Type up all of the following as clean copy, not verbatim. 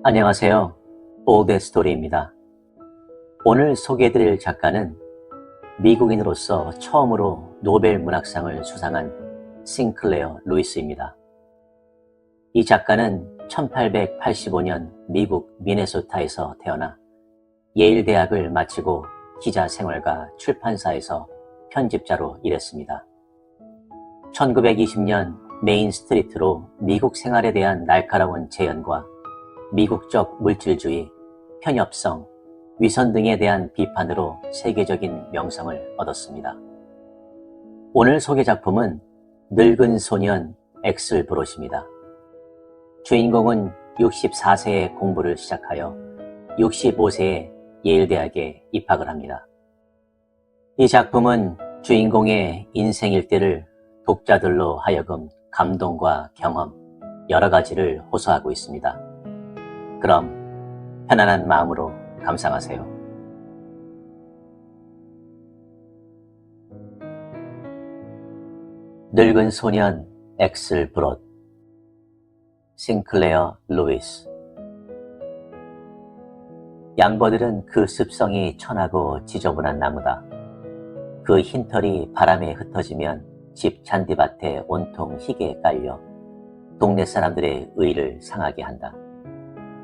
안녕하세요. 올드 스토리입니다. 오늘 소개해드릴 작가는 미국인으로서 처음으로 노벨 문학상을 수상한 싱클레어 루이스입니다. 이 작가는 1885년 미국 미네소타에서 태어나 예일 대학을 마치고 기자 생활과 출판사에서 편집자로 일했습니다. 1920년 메인 스트리트로 미국 생활에 대한 날카로운 재현과 미국적 물질주의, 편협성, 위선 등에 대한 비판으로 세계적인 명성을 얻었습니다. 오늘 소개 작품은 늙은 소년 엑슬브롯입니다. 주인공은 64세에 공부를 시작하여 65세에 예일대학에 입학을 합니다. 이 작품은 주인공의 인생 일대를 독자들로 하여금 감동과 경험, 여러 가지를 호소하고 있습니다. 그럼 편안한 마음으로 감상하세요. 늙은 소년 엑슬브롯, 싱클레어 루이스. 양버들은 그 습성이 천하고 지저분한 나무다. 그 흰털이 바람에 흩어지면 집 잔디밭에 온통 희게 깔려 동네 사람들의 의를 상하게 한다.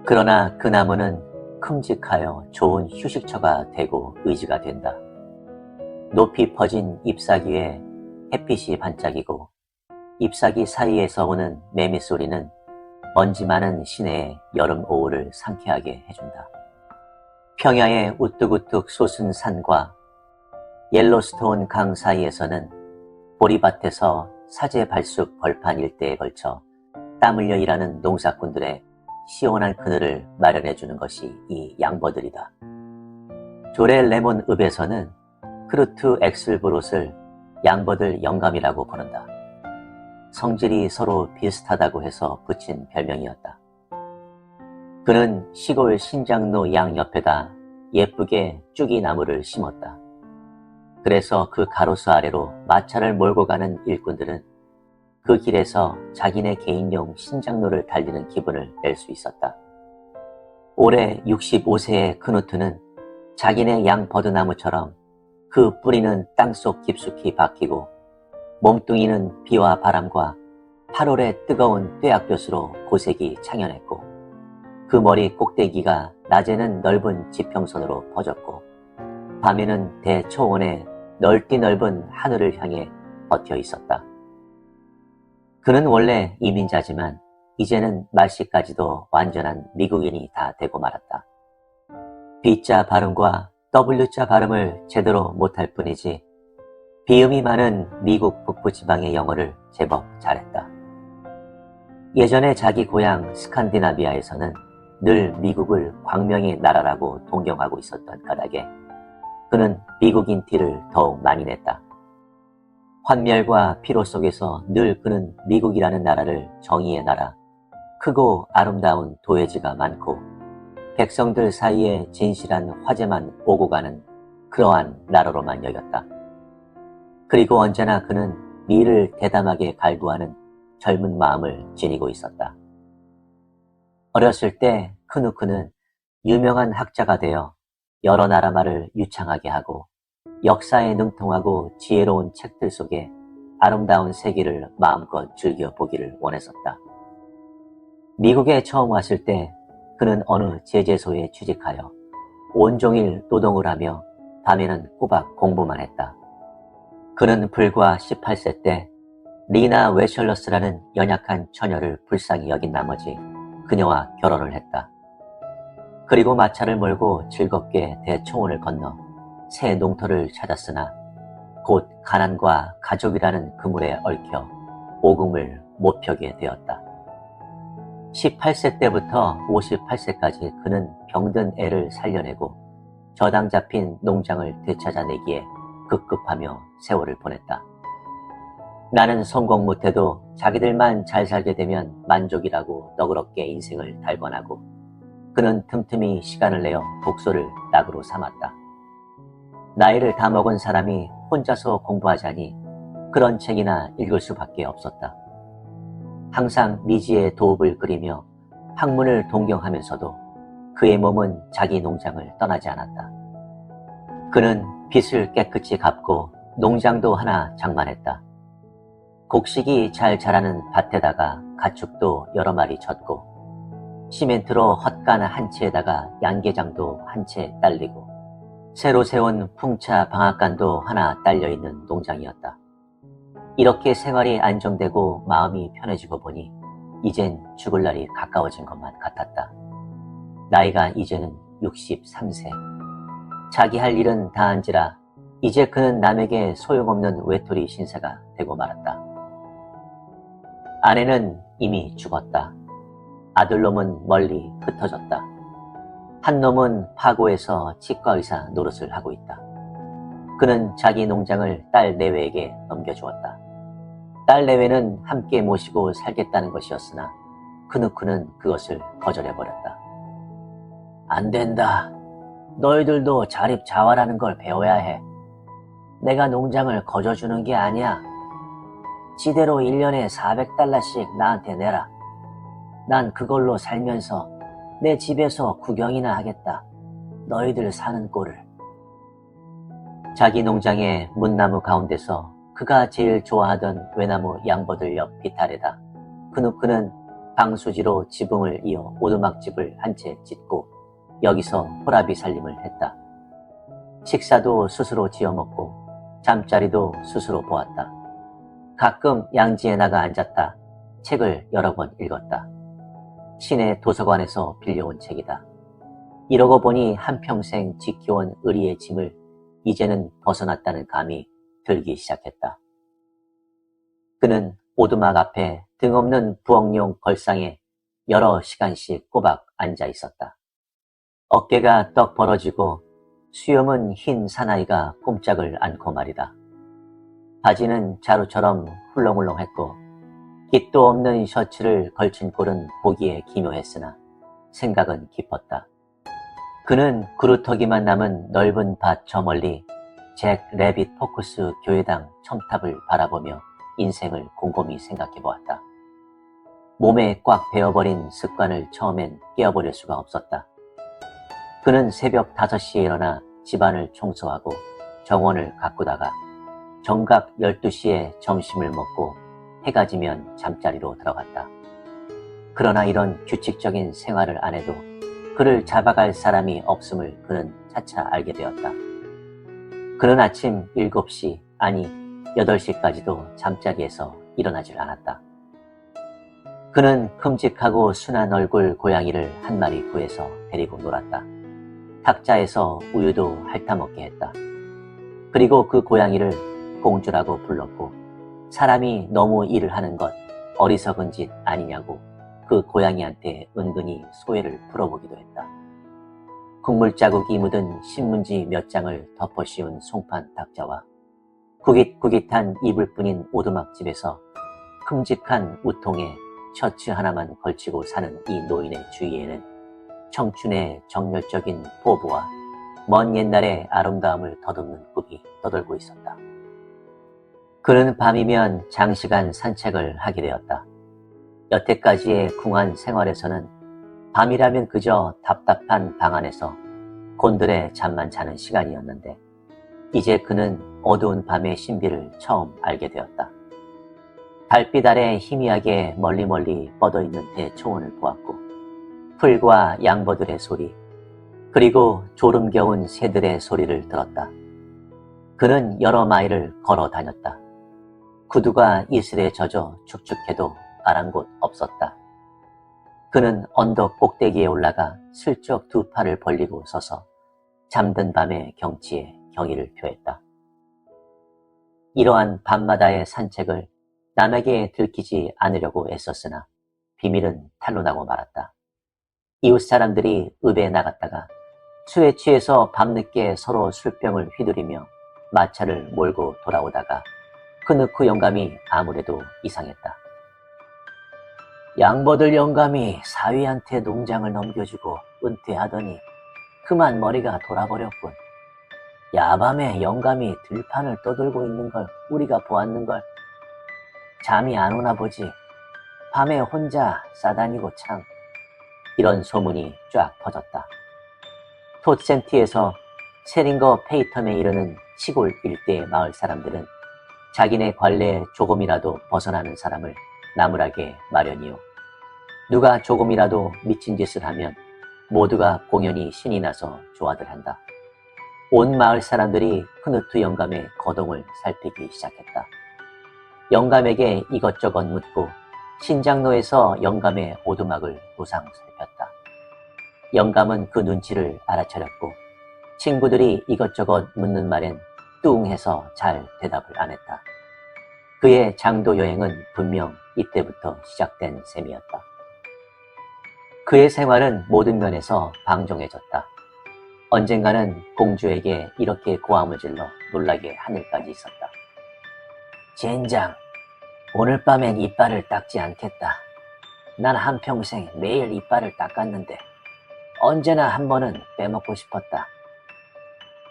그러나 그 나무는 큼직하여 좋은 휴식처가 되고 의지가 된다. 높이 퍼진 잎사귀에 햇빛이 반짝이고 잎사귀 사이에서 오는 매미소리는 먼지 많은 시내의 여름 오후를 상쾌하게 해준다. 평야의 우뚝우뚝 솟은 산과 옐로스톤 강 사이에서는 보리밭에서 사제 발숙 벌판 일대에 걸쳐 땀 흘려 일하는 농사꾼들의 시원한 그늘을 마련해주는 것이 이 양버들이다. 조례 레몬 읍에서는 크루트 엑슬브롯을 양버들 영감이라고 부른다. 성질이 서로 비슷하다고 해서 붙인 별명이었다. 그는 시골 신장로 양 옆에다 예쁘게 쭈기나무를 심었다. 그래서 그 가로수 아래로 마차를 몰고 가는 일꾼들은 그 길에서 자기네 개인용 신장로를 달리는 기분을 낼 수 있었다. 올해 65세의 크누트는 자기네 양 버드나무처럼 그 뿌리는 땅속 깊숙이 박히고 몸뚱이는 비와 바람과 8월의 뜨거운 뙤약볕으로 고색이 창연했고 그 머리 꼭대기가 낮에는 넓은 지평선으로 퍼졌고 밤에는 대초원의 넓디 넓은 하늘을 향해 버텨 있었다. 그는 원래 이민자지만 이제는 말씨까지도 완전한 미국인이 다 되고 말았다. B자 발음과 W자 발음을 제대로 못할 뿐이지 비음이 많은 미국 북부지방의 영어를 제법 잘했다. 예전에 자기 고향 스칸디나비아에서는 늘 미국을 광명의 나라라고 동경하고 있었던 까닭에 그는 미국인 티를 더욱 많이 냈다. 환멸과 피로 속에서 늘 그는 미국이라는 나라를 정의의 나라, 크고 아름다운 도회지가 많고 백성들 사이에 진실한 화제만 오고 가는 그러한 나라로만 여겼다. 그리고 언제나 그는 미를 대담하게 갈구하는 젊은 마음을 지니고 있었다. 어렸을 때 크누크는 유명한 학자가 되어 여러 나라 말을 유창하게 하고 역사에 능통하고 지혜로운 책들 속에 아름다운 세계를 마음껏 즐겨보기를 원했었다. 미국에 처음 왔을 때 그는 어느 제재소에 취직하여 온종일 노동을 하며 밤에는 꼬박 공부만 했다. 그는 불과 18세 때 리나 웨셜러스라는 연약한 처녀를 불쌍히 여긴 나머지 그녀와 결혼을 했다. 그리고 마차를 몰고 즐겁게 대초원을 건너 새 농토를 찾았으나 곧 가난과 가족이라는 그물에 얽혀 오금을 못 펴게 되었다. 18세 때부터 58세까지 그는 병든 애를 살려내고 저당 잡힌 농장을 되찾아내기에 급급하며 세월을 보냈다. 나는 성공 못해도 자기들만 잘 살게 되면 만족이라고 너그럽게 인생을 달관하고 그는 틈틈이 시간을 내어 독서를 낙으로 삼았다. 나이를 다 먹은 사람이 혼자서 공부하자니 그런 책이나 읽을 수밖에 없었다. 항상 미지의 도읍을 그리며 학문을 동경하면서도 그의 몸은 자기 농장을 떠나지 않았다. 그는 빚을 깨끗이 갚고 농장도 하나 장만했다. 곡식이 잘 자라는 밭에다가 가축도 여러 마리 쳤고 시멘트로 헛간 한 채에다가 양계장도 한 채 딸리고 새로 세운 풍차 방앗간도 하나 딸려있는 농장이었다. 이렇게 생활이 안정되고 마음이 편해지고 보니 이젠 죽을 날이 가까워진 것만 같았다. 나이가 이제는 63세. 자기 할 일은 다 한지라 이제 그는 남에게 소용없는 외톨이 신세가 되고 말았다. 아내는 이미 죽었다. 아들놈은 멀리 흩어졌다. 한 놈은 파고에서 치과의사 노릇을 하고 있다. 그는 자기 농장을 딸 내외에게 넘겨주었다. 딸 내외는 함께 모시고 살겠다는 것이었으나 그누크는 그것을 거절해버렸다. 안 된다. 너희들도 자립자활하는 걸 배워야 해. 내가 농장을 거저주는 게 아니야. 지대로 1년에 400달러씩 나한테 내라. 난 그걸로 살면서 내 집에서 구경이나 하겠다. 너희들 사는 꼴을. 자기 농장의 문나무 가운데서 그가 제일 좋아하던 외나무 양버들 옆 비탈에다 그누크는 방수지로 지붕을 이어 오두막집을 한 채 짓고 여기서 호라비 살림을 했다. 식사도 스스로 지어먹고 잠자리도 스스로 보았다. 가끔 양지에 나가 앉았다. 책을 여러 번 읽었다. 시내 도서관에서 빌려온 책이다. 이러고 보니 한평생 지켜온 의리의 짐을 이제는 벗어났다는 감이 들기 시작했다. 그는 오두막 앞에 등없는 부엌용 걸상에 여러 시간씩 꼬박 앉아 있었다. 어깨가 떡 벌어지고 수염은 흰 사나이가 꼼짝을 않고 말이다. 바지는 자루처럼 훌렁훌렁했고 깃도 없는 셔츠를 걸친 꼴은 보기에 기묘했으나 생각은 깊었다. 그는 그루터기만 남은 넓은 밭 저 멀리 잭 레빗 포커스 교회당 첨탑을 바라보며 인생을 곰곰이 생각해 보았다. 몸에 꽉 배어버린 습관을 처음엔 깨어버릴 수가 없었다. 그는 새벽 5시에 일어나 집안을 청소하고 정원을 가꾸다가 정각 12시에 점심을 먹고 해가 지면 잠자리로 들어갔다. 그러나 이런 규칙적인 생활을 안 해도 그를 잡아갈 사람이 없음을 그는 차차 알게 되었다. 그는 아침 7시 아니 8시까지도 잠자리에서 일어나질 않았다. 그는 큼직하고 순한 얼굴 고양이를 한 마리 구해서 데리고 놀았다. 탁자에서 우유도 핥아먹게 했다. 그리고 그 고양이를 공주라고 불렀고 사람이 너무 일을 하는 것 어리석은 짓 아니냐고 그 고양이한테 은근히 소회를 풀어보기도 했다. 국물 자국이 묻은 신문지 몇 장을 덮어 씌운 송판 탁자와 구깃구깃한 이불뿐인 오두막집에서 큼직한 우통에 셔츠 하나만 걸치고 사는 이 노인의 주위에는 청춘의 정열적인 포부와 먼 옛날의 아름다움을 더듬는 굽이 떠돌고 있었다. 그는 밤이면 장시간 산책을 하게 되었다. 여태까지의 궁한 생활에서는 밤이라면 그저 답답한 방 안에서 곤드레 잠만 자는 시간이었는데 이제 그는 어두운 밤의 신비를 처음 알게 되었다. 달빛 아래 희미하게 멀리 뻗어있는 대초원을 보았고 풀과 양버들의 소리 그리고 졸음 겨운 새들의 소리를 들었다. 그는 여러 마일을 걸어 다녔다. 구두가 이슬에 젖어 축축해도 아랑곳 없었다. 그는 언덕 꼭대기에 올라가 슬쩍 두 팔을 벌리고 서서 잠든 밤의 경치에 경의를 표했다. 이러한 밤마다의 산책을 남에게 들키지 않으려고 애썼으나 비밀은 탄로나고 말았다. 이웃 사람들이 읍에 나갔다가 술에 취해서 밤늦게 서로 술병을 휘두르며 마차를 몰고 돌아오다가 그누크 영감이 아무래도 이상했다. 양버들 영감이 사위한테 농장을 넘겨주고 은퇴하더니 그만 머리가 돌아버렸군. 야밤에 영감이 들판을 떠들고 있는 걸 우리가 보았는걸. 잠이 안 오나 보지. 밤에 혼자 싸다니고 참. 이런 소문이 쫙 퍼졌다. 톳센티에서 세링거 페이텀에 이르는 시골 일대의 마을 사람들은 자기네 관례에 조금이라도 벗어나는 사람을 나무라게 마련이요. 누가 조금이라도 미친 짓을 하면 모두가 공연히 신이 나서 좋아들 한다. 온 마을 사람들이 크누트 영감의 거동을 살피기 시작했다. 영감에게 이것저것 묻고 신장로에서 영감의 오두막을 도상 살폈다. 영감은 그 눈치를 알아차렸고 친구들이 이것저것 묻는 말엔 뚱해서 잘 대답을 안 했다. 그의 장도 여행은 분명 이때부터 시작된 셈이었다. 그의 생활은 모든 면에서 방종해졌다. 언젠가는 공주에게 이렇게 고함을 질러 놀라게 하늘까지 있었다. 젠장, 오늘 밤엔 이빨을 닦지 않겠다. 난 한평생 매일 이빨을 닦았는데 언제나 한 번은 빼먹고 싶었다.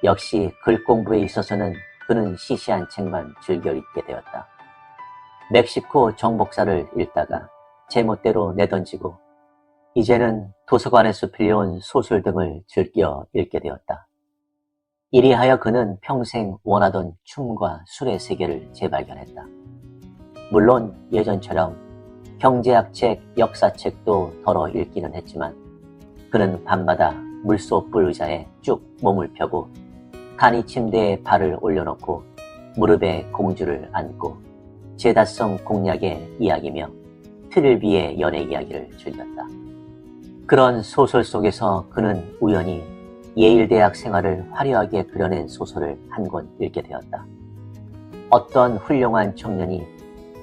역시 글 공부에 있어서는 그는 시시한 책만 즐겨 읽게 되었다. 멕시코 정복사를 읽다가 제멋대로 내던지고 이제는 도서관에서 빌려온 소설 등을 즐겨 읽게 되었다. 이리하여 그는 평생 원하던 춤과 술의 세계를 재발견했다. 물론 예전처럼 경제학 책, 역사책도 덜어 읽기는 했지만 그는 밤마다 물소불 의자에 쭉 몸을 펴고 간이 침대에 발을 올려놓고 무릎에 공주를 안고 제다성 공략의 이야기며 트릴비의 연애 이야기를 즐겼다. 그런 소설 속에서 그는 우연히 예일대학 생활을 화려하게 그려낸 소설을 한 권 읽게 되었다. 어떤 훌륭한 청년이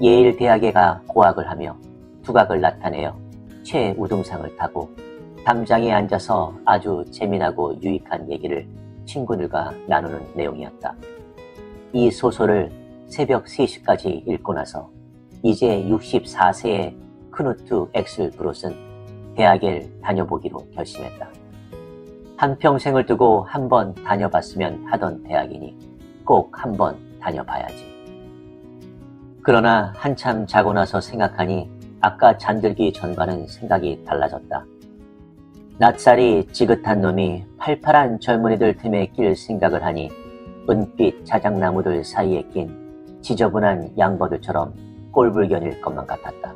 예일대학에 가 고학을 하며 두각을 나타내어 최우등상을 타고 담장에 앉아서 아주 재미나고 유익한 얘기를 친구들과 나누는 내용이었다. 이 소설을 새벽 3시까지 읽고 나서 이제 64세의 크누트 엑슬브롯은 대학을 다녀보기로 결심했다. 한평생을 두고 한 번 다녀봤으면 하던 대학이니 꼭 한 번 다녀봐야지. 그러나 한참 자고 나서 생각하니 아까 잠들기 전과는 생각이 달라졌다. 낯살이 지긋한 놈이 팔팔한 젊은이들 틈에 낄 생각을 하니 은빛 자작나무들 사이에 낀 지저분한 양버들처럼 꼴불견일 것만 같았다.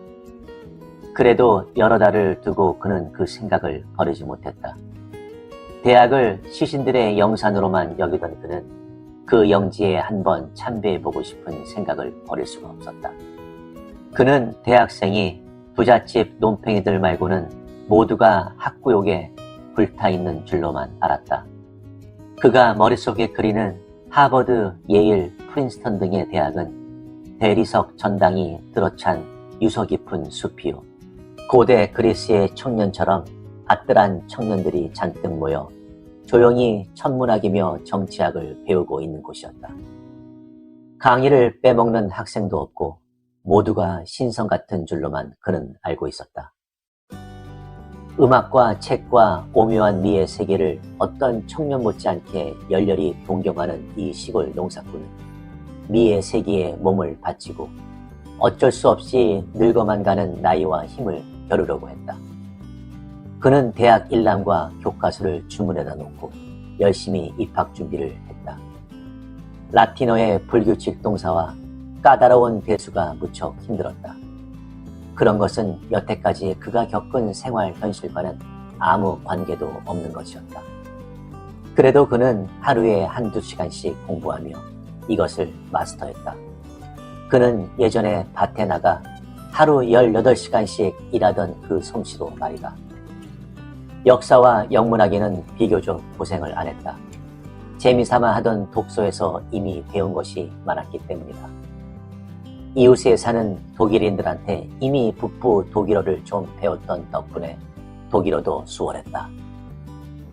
그래도 여러 달을 두고 그는 그 생각을 버리지 못했다. 대학을 시신들의 영산으로만 여기던 그는 그 영지에 한번 참배해보고 싶은 생각을 버릴 수가 없었다. 그는 대학생이 부잣집 논팽이들 말고는 모두가 학구욕에 불타있는 줄로만 알았다. 그가 머릿속에 그리는 하버드, 예일, 프린스턴 등의 대학은 대리석 전당이 들어찬 유서 깊은 숲이요. 고대 그리스의 청년처럼 아뜰한 청년들이 잔뜩 모여 조용히 천문학이며 정치학을 배우고 있는 곳이었다. 강의를 빼먹는 학생도 없고 모두가 신성 같은 줄로만 그는 알고 있었다. 음악과 책과 오묘한 미의 세계를 어떤 청년 못지않게 열렬히 동경하는 이 시골 농사꾼은 미의 세계에 몸을 바치고 어쩔 수 없이 늙어만 가는 나이와 힘을 겨루려고 했다. 그는 대학 일람과 교과서를 주문해다 놓고 열심히 입학 준비를 했다. 라틴어의 불규칙 동사와 까다로운 대수가 무척 힘들었다. 그런 것은 여태까지 그가 겪은 생활 현실과는 아무 관계도 없는 것이었다. 그래도 그는 하루에 한두 시간씩 공부하며 이것을 마스터했다. 그는 예전에 밭에 나가 하루 18시간씩 일하던 그 솜씨로 말이다. 역사와 영문학에는 비교적 고생을 안 했다. 재미삼아 하던 독서에서 이미 배운 것이 많았기 때문이다. 이웃에 사는 독일인들한테 이미 북부 독일어를 좀 배웠던 덕분에 독일어도 수월했다.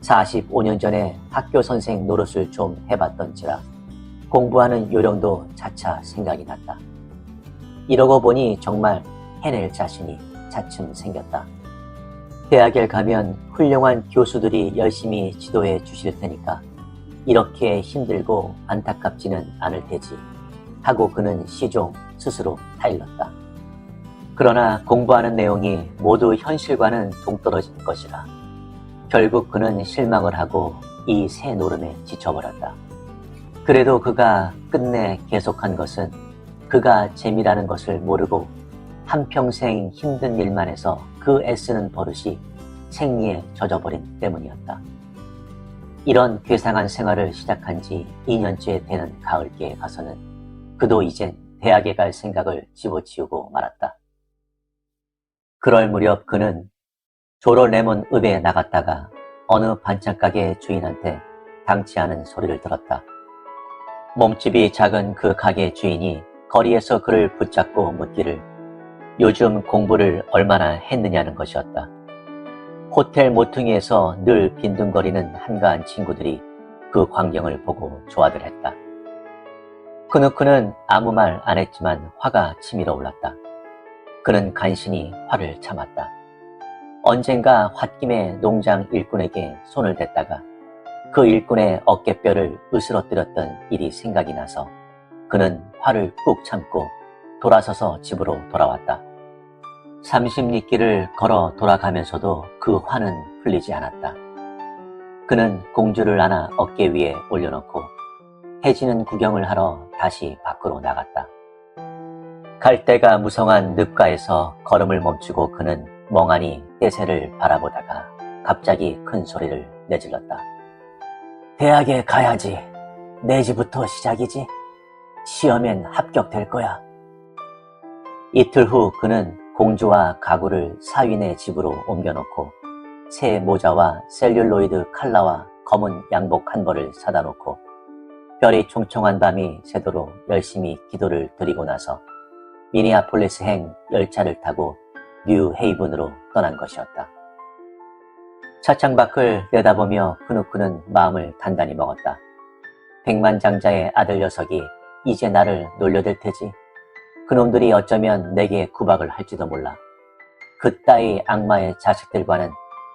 45년 전에 학교 선생 노릇을 좀 해봤던지라 공부하는 요령도 차차 생각이 났다. 이러고 보니 정말 해낼 자신이 차츰 생겼다. 대학에 가면 훌륭한 교수들이 열심히 지도해 주실 테니까 이렇게 힘들고 안타깝지는 않을 테지 하고 그는 시종 스스로 타일렀다. 그러나 공부하는 내용이 모두 현실과는 동떨어진 것이라 결국 그는 실망을 하고 이 새 노름에 지쳐버렸다. 그래도 그가 끝내 계속한 것은 그가 재미라는 것을 모르고 한평생 힘든 일만 해서 그 애쓰는 버릇이 생리에 젖어버린 때문이었다. 이런 괴상한 생활을 시작한 지 2년째 되는 가을기에 가서는 그도 이젠 대학에 갈 생각을 집어치우고 말았다. 그럴 무렵 그는 조로레몬읍에 나갔다가 어느 반찬가게 주인한테 당치 않은 소리를 들었다. 몸집이 작은 그 가게 주인이 거리에서 그를 붙잡고 묻기를 요즘 공부를 얼마나 했느냐는 것이었다. 호텔 모퉁이에서 늘 빈둥거리는 한가한 친구들이 그 광경을 보고 좋아들 했다. 그누크는 아무 말 안 했지만 화가 치밀어 올랐다. 그는 간신히 화를 참았다. 언젠가 홧김에 농장 일꾼에게 손을 댔다가 그 일꾼의 어깨뼈를 으스러뜨렸던 일이 생각이 나서 그는 화를 꾹 참고 돌아서서 집으로 돌아왔다. 30리길을 걸어 돌아가면서도 그 화는 풀리지 않았다. 그는 공주를 안아 어깨 위에 올려놓고 해지는 구경을 하러 다시 밖으로 나갔다. 갈대가 무성한 늪가에서 걸음을 멈추고 그는 멍하니 떼새를 바라보다가 갑자기 큰 소리를 내질렀다. 대학에 가야지. 내지부터 시작이지. 시험엔 합격될 거야. 이틀 후 그는 공주와 가구를 사위네 집으로 옮겨놓고 새 모자와 셀룰로이드 칼라와 검은 양복 한 벌을 사다 놓고 별이 총총한 밤이 새도록 열심히 기도를 드리고 나서 미니아폴리스행 열차를 타고 뉴 헤이븐으로 떠난 것이었다. 차창 밖을 내다보며 그누크는 마음을 단단히 먹었다. 백만장자의 아들 녀석이 이제 나를 놀려댈 테지. 그놈들이 어쩌면 내게 구박을 할지도 몰라. 그따위 악마의 자식들과는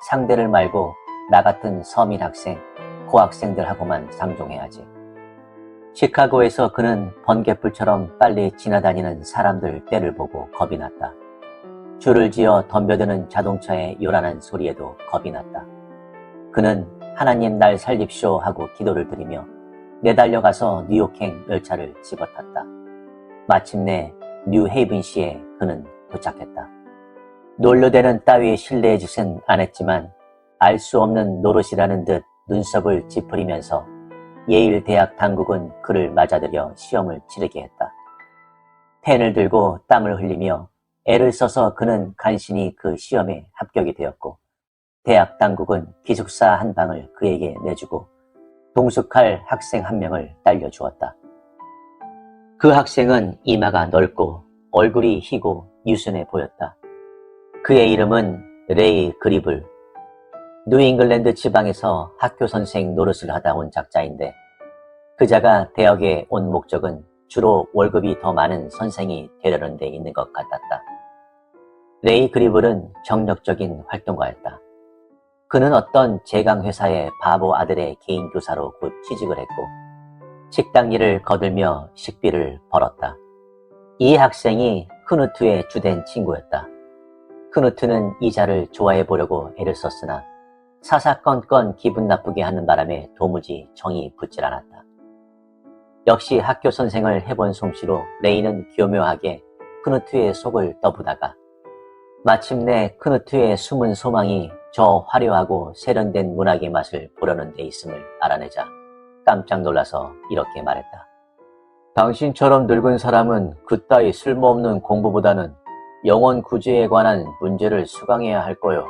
상대를 말고 나 같은 서민 학생, 고학생들하고만 상종해야지. 시카고에서 그는 번갯불처럼 빨리 지나다니는 사람들 떼를 보고 겁이 났다. 줄을 지어 덤벼드는 자동차의 요란한 소리에도 겁이 났다. 그는 하나님 날 살립쇼 하고 기도를 드리며 내달려가서 뉴욕행 열차를 집어탔다. 마침내 뉴헤이븐시에 그는 도착했다. 놀려대는 따위의 실례의 짓은 안 했지만 알 수 없는 노릇이라는 듯 눈썹을 찌푸리면서 예일 대학 당국은 그를 맞아들여 시험을 치르게 했다. 펜을 들고 땀을 흘리며 애를 써서 그는 간신히 그 시험에 합격이 되었고 대학 당국은 기숙사 한 방을 그에게 내주고 동숙할 학생 한 명을 딸려주었다. 그 학생은 이마가 넓고 얼굴이 희고 유순해 보였다. 그의 이름은 레이 그리블. 뉴잉글랜드 지방에서 학교 선생 노릇을 하다 온 작자인데 그자가 대학에 온 목적은 주로 월급이 더 많은 선생이 되려는 데 있는 것 같았다. 레이 그리블은 정력적인 활동가였다. 그는 어떤 제강회사의 바보 아들의 개인 교사로 곧 취직을 했고 식당 일을 거들며 식비를 벌었다. 이 학생이 크누트의 주된 친구였다. 크누트는 이자를 좋아해 보려고 애를 썼으나 사사건건 기분 나쁘게 하는 바람에 도무지 정이 붙질 않았다. 역시 학교 선생을 해본 솜씨로 레이는 교묘하게 크누트의 속을 떠보다가 마침내 크누트의 숨은 소망이 저 화려하고 세련된 문학의 맛을 보려는 데 있음을 알아내자 깜짝 놀라서 이렇게 말했다. 당신처럼 늙은 사람은 그따위 쓸모없는 공부보다는 영원 구제에 관한 문제를 수강해야 할 거요.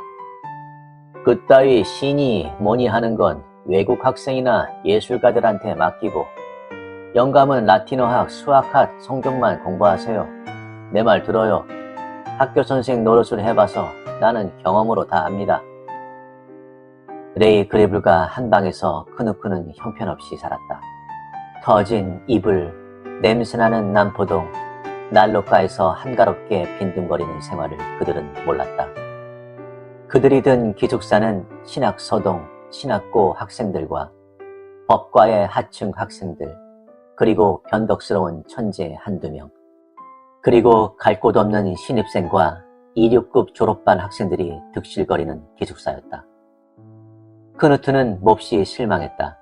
그따위 신이 뭐니 하는 건 외국 학생이나 예술가들한테 맡기고 영감은 라틴어학, 수학학, 성경만 공부하세요. 내 말 들어요. 학교 선생 노릇을 해봐서 나는 경험으로 다 압니다. 레이 그리블과 한 방에서 크누크는 형편없이 살았다. 터진 이불, 냄새나는 남포동, 난로가에서 한가롭게 빈둥거리는 생활을 그들은 몰랐다. 그들이 든 기숙사는 신학서동, 신학고 학생들과 법과의 하층 학생들, 그리고 변덕스러운 천재 한두 명. 그리고 갈 곳 없는 신입생과 26급 졸업반 학생들이 득실거리는 기숙사였다. 크누트는 몹시 실망했다.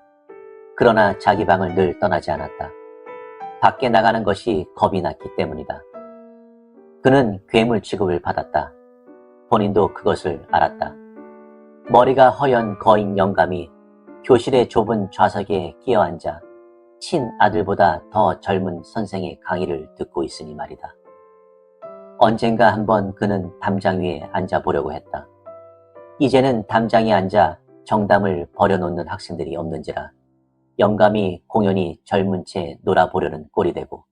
그러나 자기 방을 늘 떠나지 않았다. 밖에 나가는 것이 겁이 났기 때문이다. 그는 괴물 취급을 받았다. 본인도 그것을 알았다. 머리가 허연 거인 영감이 교실의 좁은 좌석에 끼어앉아 친아들보다 더 젊은 선생의 강의를 듣고 있으니 말이다. 언젠가 한번 그는 담장 위에 앉아보려고 했다. 이제는 담장에 앉아 정담을 벌여놓는 학생들이 없는지라 영감이 공연히 젊은 채 놀아보려는 꼴이 되고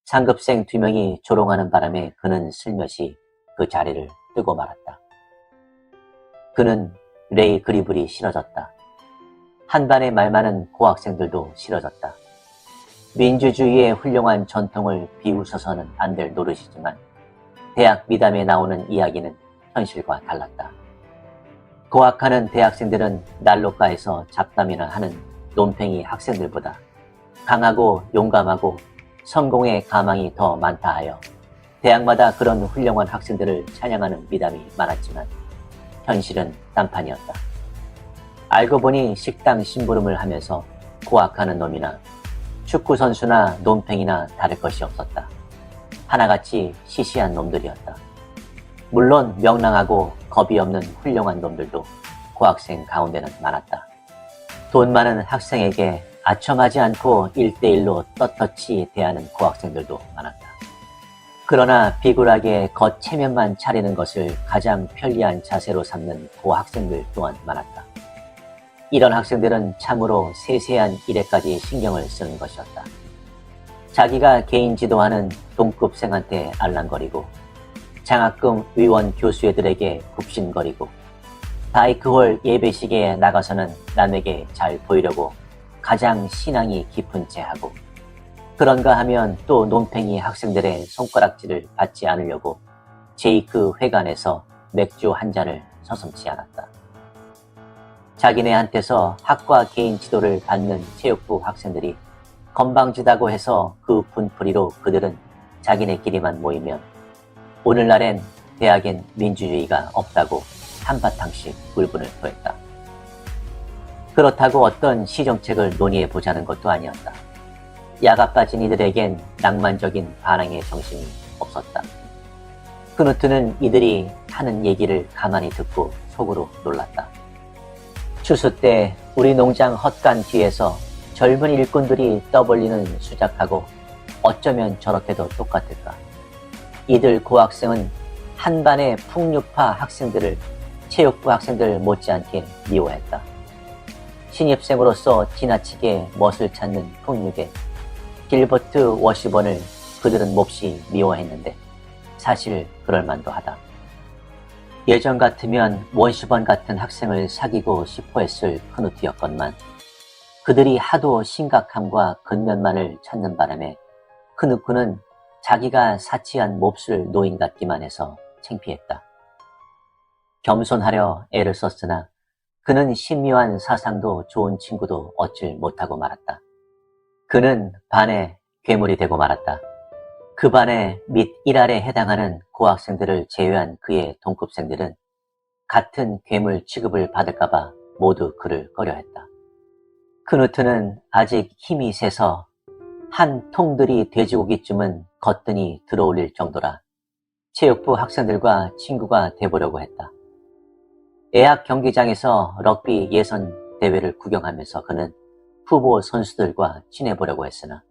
상급생 2명이 조롱하는 바람에 그는 슬며시 그 자리를 뜨고 말았다. 그는 레이 그리블이 싫어졌다. 한반의 말 많은 고학생들도 싫어졌다. 민주주의의 훌륭한 전통을 비웃어서는 안 될 노릇이지만 대학 미담에 나오는 이야기는 현실과 달랐다. 고학하는 대학생들은 난로가에서 잡담이나 하는 논팽이 학생들보다 강하고 용감하고 성공의 가망이 더 많다 하여 대학마다 그런 훌륭한 학생들을 찬양하는 미담이 많았지만 현실은 딴판이었다. 알고 보니 식당 심부름을 하면서 고학하는 놈이나 축구선수나 논팽이나 다를 것이 없었다. 하나같이 시시한 놈들이었다. 물론 명랑하고 겁이 없는 훌륭한 놈들도 고학생 가운데는 많았다. 돈 많은 학생에게 아첨하지 않고 1대1로 떳떳이 대하는 고학생들도 많았다. 그러나 비굴하게 겉체면만 차리는 것을 가장 편리한 자세로 삼는 고학생들 또한 많았다. 이런 학생들은 참으로 세세한 일에까지 신경을 쓰는 것이었다. 자기가 개인 지도하는 동급생한테 알랑거리고 장학금 위원 교수 애들에게 굽신거리고 다이크홀 예배식에 나가서는 남에게 잘 보이려고 가장 신앙이 깊은 채 하고 그런가 하면 또 논팽이 학생들의 손가락질을 받지 않으려고 제이크 회관에서 맥주 한 잔을 서슴지 않았다. 자기네한테서 학과 개인 지도를 받는 체육부 학생들이 건방지다고 해서 그 분풀이로 그들은 자기네끼리만 모이면 오늘날엔 대학엔 민주주의가 없다고 한바탕씩 울분을 토했다. 그렇다고 어떤 시정책을 논의해보자는 것도 아니었다. 야가 빠진 이들에겐 낭만적인 반항의 정신이 없었다. 크누트는 이들이 하는 얘기를 가만히 듣고 속으로 놀랐다. 추수 때 우리 농장 헛간 뒤에서 젊은 일꾼들이 떠벌리는 수작하고 어쩌면 저렇게도 똑같을까. 이들 고학생은 한 반의 풍류파 학생들을 체육부 학생들 못지않게 미워했다. 신입생으로서 지나치게 멋을 찾는 풍류계 길버트 워시번을 그들은 몹시 미워했는데 사실 그럴만도 하다. 예전 같으면 워시번 같은 학생을 사귀고 싶어 했을 크누트였건만 그들이 하도 심각함과 근면만을 찾는 바람에 크누트는 자기가 사치한 몹쓸 노인 같기만 해서 창피했다. 겸손하려 애를 썼으나 그는 신묘한 사상도 좋은 친구도 얻질 못하고 말았다. 그는 반의 괴물이 되고 말았다. 그 반의 및 1할에 해당하는 고학생들을 제외한 그의 동급생들은 같은 괴물 취급을 받을까봐 모두 그를 꺼려했다. 크누트는 아직 힘이 세서 한 통들이 돼지고기쯤은 거뜬히 들어올릴 정도라 체육부 학생들과 친구가 돼보려고 했다. 애학 경기장에서 럭비 예선 대회를 구경하면서 그는 후보 선수들과 친해보려고 했으나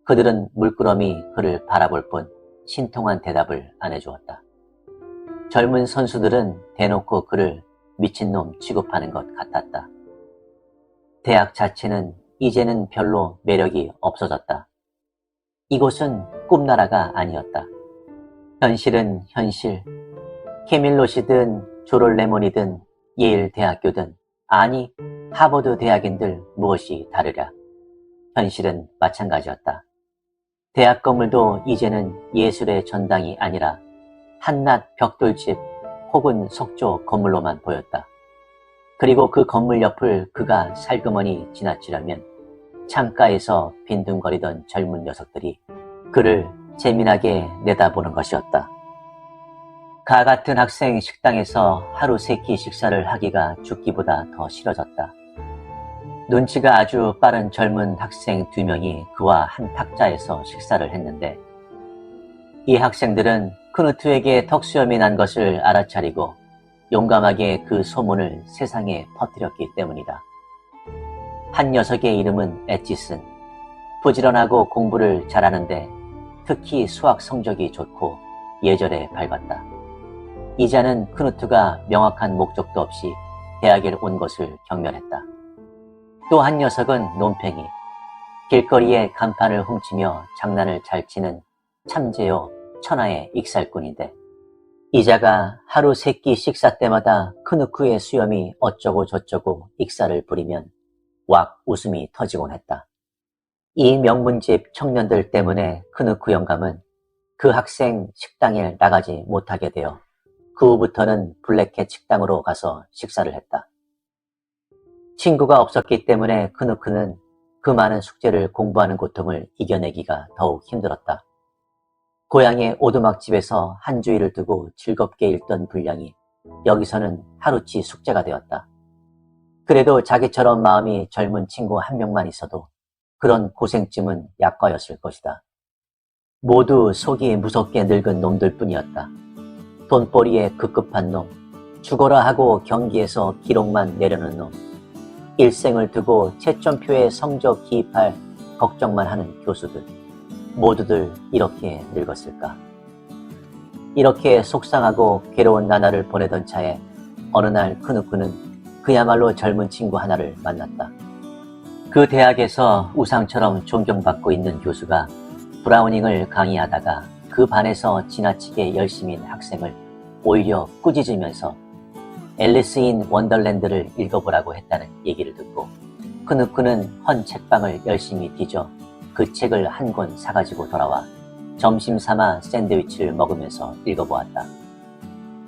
그들은 물끄러미 그를 바라볼 뿐 신통한 대답을 안 해주었다. 젊은 선수들은 대놓고 그를 미친놈 취급하는 것 같았다. 대학 자체는 이제는 별로 매력이 없어졌다. 이곳은 꿈나라가 아니었다. 현실은 현실. 케밀롯이든 조롤레몬이든 예일 대학교든 아니 하버드 대학인들 무엇이 다르랴. 현실은 마찬가지였다. 대학 건물도 이제는 예술의 전당이 아니라 한낱 벽돌집 혹은 석조 건물로만 보였다. 그리고 그 건물 옆을 그가 살그머니 지나치려면 창가에서 빈둥거리던 젊은 녀석들이 그를 재미나게 내다보는 것이었다. 가 같은 학생 식당에서 하루 3끼 식사를 하기가 죽기보다 더 싫어졌다. 눈치가 아주 빠른 젊은 학생 2명이 그와 한 탁자에서 식사를 했는데 이 학생들은 크누트에게 턱수염이 난 것을 알아차리고 용감하게 그 소문을 세상에 퍼뜨렸기 때문이다. 한 녀석의 이름은 엣지슨. 부지런하고 공부를 잘하는데 특히 수학 성적이 좋고 예절에 밝았다. 이자는 크누트가 명확한 목적도 없이 대학에 온 것을 경멸했다. 또 한 녀석은 논팽이. 길거리에 간판을 훔치며 장난을 잘 치는 참재요 천하의 익살꾼인데 이자가 하루 3끼 식사 때마다 크누트의 수염이 어쩌고 저쩌고 익살을 부리면 왁 웃음이 터지곤 했다. 이 명문집 청년들 때문에 크누트 영감은 그 학생 식당에 나가지 못하게 되어 그 후부터는 블랙캣 식당으로 가서 식사를 했다. 친구가 없었기 때문에 크누트는 그 많은 숙제를 공부하는 고통을 이겨내기가 더욱 힘들었다. 고향의 오두막집에서 한 주일을 두고 즐겁게 읽던 분량이 여기서는 하루치 숙제가 되었다. 그래도 자기처럼 마음이 젊은 친구 한 명만 있어도 그런 고생쯤은 약과였을 것이다. 모두 속이 무섭게 늙은 놈들 뿐이었다. 돈벌이에 급급한 놈, 죽어라 하고 경기에서 기록만 내려는 놈, 일생을 두고 채점표에 성적 기입할 걱정만 하는 교수들, 모두들 이렇게 늙었을까? 이렇게 속상하고 괴로운 나날을 보내던 차에 어느 날 크누트는 그야말로 젊은 친구 하나를 만났다. 그 대학에서 우상처럼 존경받고 있는 교수가 브라우닝을 강의하다가 그 반에서 지나치게 열심인 학생을 오히려 꾸짖으면서 앨리스 인 원더랜드를 읽어보라고 했다는 얘기를 듣고 크누트는 헌 책방을 열심히 뒤져 그 책을 한 권 사가지고 돌아와 점심 삼아 샌드위치를 먹으면서 읽어보았다.